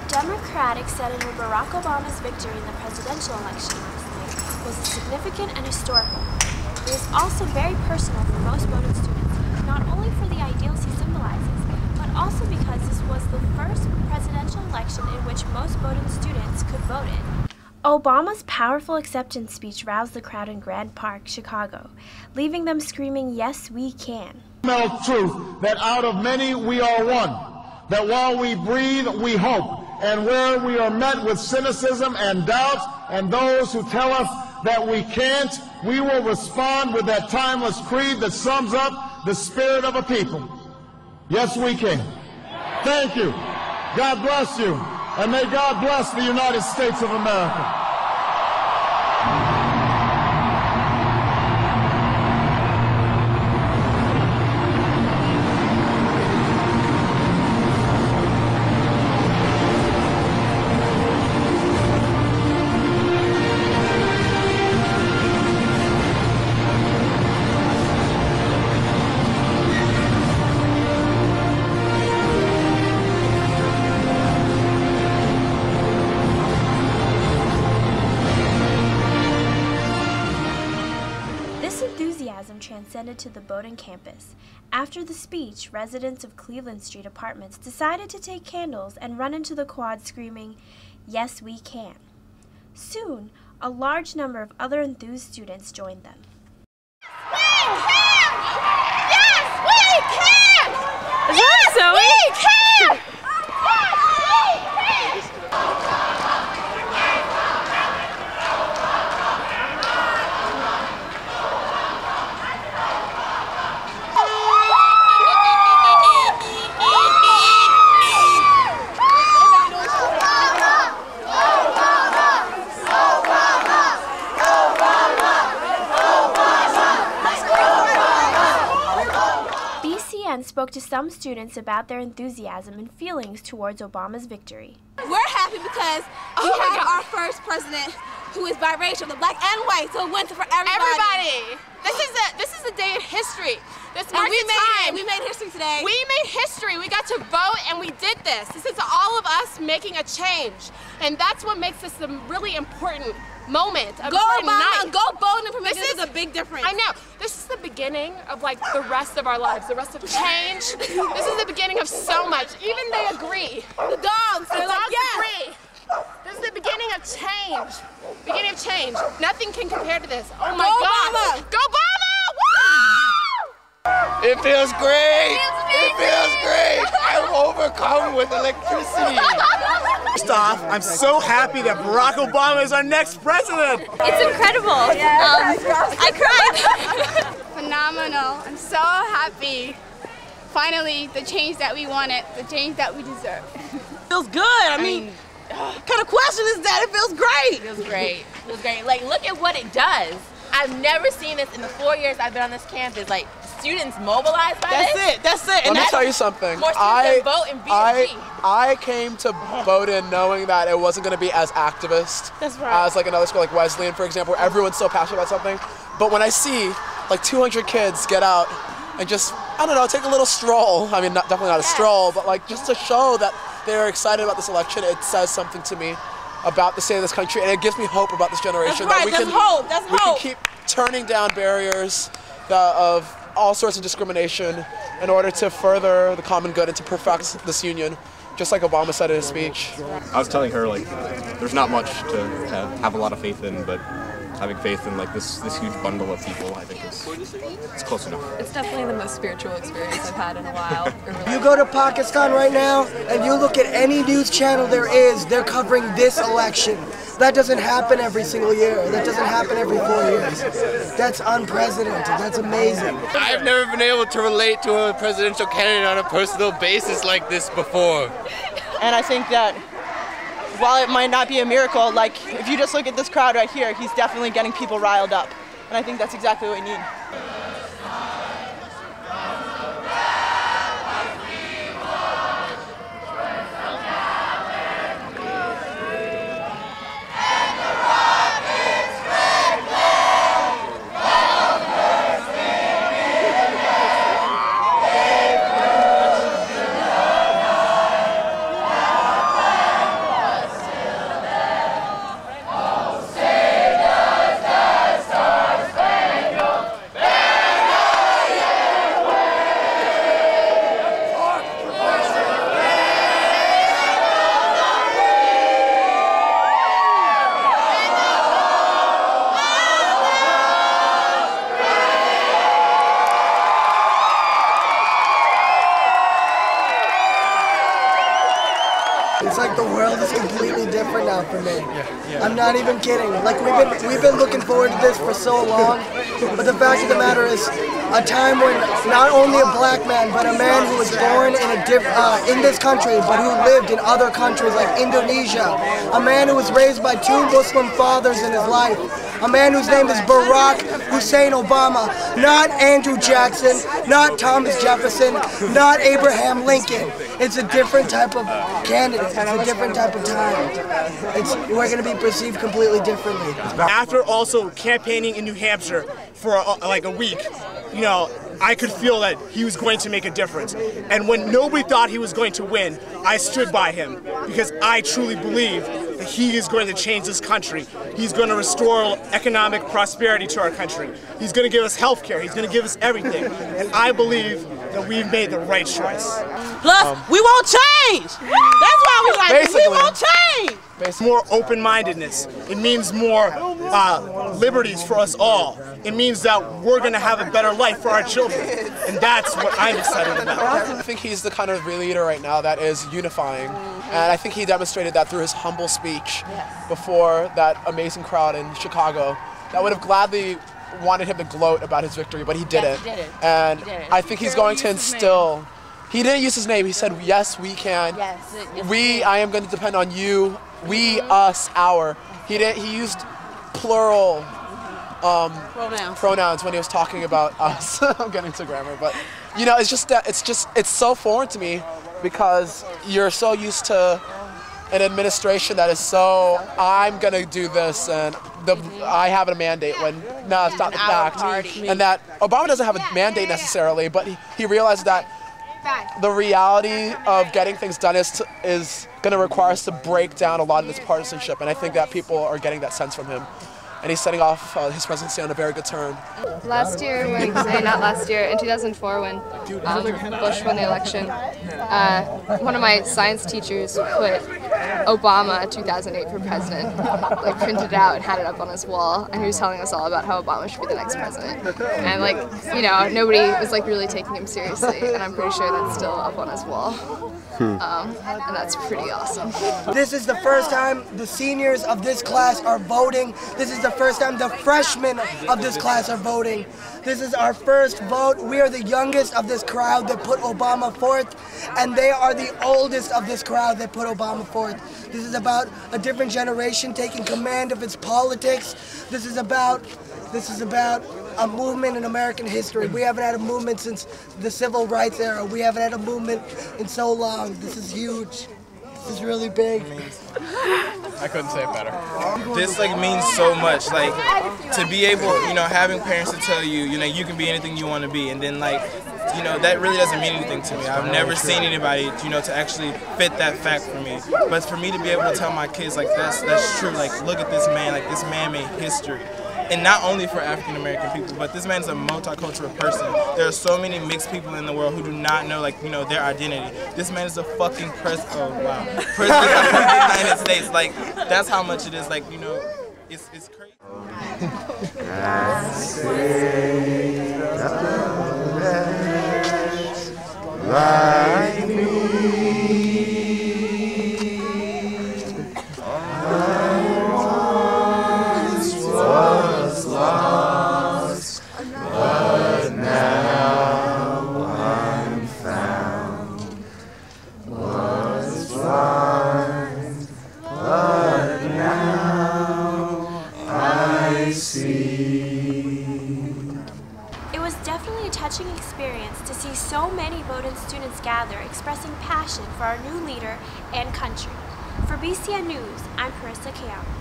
Democratic Senator Barack Obama's victory in the presidential election last night was a significant and historic one. It was also very personal for most Bowdoin students, not only for the ideals he symbolizes, but also because this was the first presidential election in which most Bowdoin students could vote in. Obama's powerful acceptance speech roused the crowd in Grand Park, Chicago, leaving them screaming, "Yes, we can." Fundamental truth that out of many we are one, that while we breathe, we hope, and where we are met with cynicism and doubt, and those who tell us that we can't, we will respond with that timeless creed that sums up the spirit of a people. Yes, we can. Thank you. God bless you. And may God bless the United States of America. This enthusiasm transcended to the Bowdoin campus. After the speech, residents of Cleveland Street apartments decided to take candles and run into the quad screaming, "Yes, we can." Soon, a large number of other enthused students joined them. We can! Yes, we can! Yes, Zoe? We can! Spoke to some students about their enthusiasm and feelings towards Obama's victory. We're happy because we have our first president who is biracial, the black and white, so it went for everybody. This is a day in history. This And marks the time. we made history today. We made history. We got to vote and we did this. This is all of us making a change. And that's what makes this a really important moment. Go Obama, go Bowdoin for making this is a big difference. I know. This is the beginning of like the rest of our lives, the rest of change. This is the beginning of so much. Even they agree. The dogs, the they're dogs like, yes. agree. This is the beginning of change. Beginning of change. Nothing can compare to this. Oh my Go God. Obama. Go Obama! Woo! It feels great. It feels great. I'm overcome with electricity. First off, I'm so happy that Barack Obama is our next president. It's incredible. I cried. Phenomenal. I'm so happy. Finally, the change that we wanted, the change that we deserve. Feels good. I mean, what kind of question is that? It feels great. It feels great. It feels great. Like, look at what it does. I've never seen this in the 4 years I've been on this campus. Like, students mobilized by this. That's it. Let me tell you something. More students vote in BFG. I came to Bowdoin knowing that it wasn't going to be as activist as like another school like Wesleyan, for example, where everyone's so passionate about something. But when I see like 200 kids get out and just, I don't know, take a little stroll. I mean, definitely not a stroll, but like just to show that they're excited about this election, it says something to me about the state of this country, and it gives me hope about this generation. That's right, that we can keep turning down barriers of all sorts of discrimination in order to further the common good and to perfect this union, just like Obama said in his speech. I was telling her, like, there's not much to have a lot of faith in, but having faith in like this huge bundle of people, I think it's close enough. It's definitely the most spiritual experience I've had in a while. You go to Pakistan right now, and you look at any news channel there is, they're covering this election. That doesn't happen every single year. That doesn't happen every 4 years. That's unprecedented. That's amazing. I've never been able to relate to a presidential candidate on a personal basis like this before. And I think that while it might not be a miracle, like if you just look at this crowd right here, he's definitely getting people riled up. And I think that's exactly what we need. It's like the world is completely different now for me. I'm not even kidding. Like we've been looking forward to this for so long, but the fact of the matter is, a time when not only a black man, but a man who was born in this country, but who lived in other countries like Indonesia, a man who was raised by 2 Muslim fathers in his life, a man whose name is Barack Hussein Obama, not Andrew Jackson, not Thomas Jefferson, not Abraham Lincoln. It's a different type of candidate. It's a different type of time. We're going to be perceived completely differently. After also campaigning in New Hampshire for like a week, you know, I could feel that he was going to make a difference. And when nobody thought he was going to win, I stood by him because I truly believe that he is going to change this country. He's going to restore economic prosperity to our country. He's going to give us health care. He's going to give us everything. And I believe that we've made the right choice. Plus, we won't change. That's why we like it. We won't change. More open-mindedness. It means more liberties for us all. It means that we're going to have a better life for our children. And that's what I'm excited about. I think he's the kind of leader right now that is unifying. And I think he demonstrated that through his humble speech before that amazing crowd in Chicago that would have gladly wanted him to gloat about his victory, but he didn't. And I think he's going to instill. He didn't use his name. He said, yes, we can. I am going to depend on you. We, us, our. He used plural pronouns when he was talking about us. I'm getting to grammar, but you know, it's so foreign to me because you're so used to an administration that is so, I'm going to do this and I have a mandate when, no, it's not the fact. And that Obama doesn't have a mandate necessarily, but he realized that the reality of getting things done is going to require us to break down a lot of this partisanship, and I think that people are getting that sense from him. And he's setting off his presidency on a very good turn. Last year, not last year, in 2004 when Bush won the election, one of my science teachers put Obama 2008 for president, like printed it out and had it up on his wall, and he was telling us all about how Obama should be the next president. And like, you know, nobody was like really taking him seriously, and I'm pretty sure that's still up on his wall. And that's pretty awesome. This is the first time the seniors of this class are voting. This is the first time the freshmen of this class are voting. This is our first vote. We are the youngest of this crowd that put Obama forth, and they are the oldest of this crowd that put Obama forth. This is about a different generation taking command of its politics. This is about a movement in American history. We haven't had a movement since the civil rights era. We haven't had a movement in so long. This is huge. This is really big. I couldn't say it better. This like means so much. Like to be able, you know, having parents to tell you, you know, you can be anything you want to be, and then like, you know, that really doesn't mean anything to me. I've never seen anybody, you know, to actually fit that fact for me. But for me to be able to tell my kids like that's true. Like look at this man. Like this man made history. And not only for African American people, but this man is a multicultural person. There are so many mixed people in the world who do not know, like, you know, their identity. This man is the fucking president of the United States. Like, that's how much it is. Like, you know, it's crazy. It was definitely a touching experience to see so many Bowdoin students gather expressing passion for our new leader and country. For BCN News, I'm Parissa Khayami.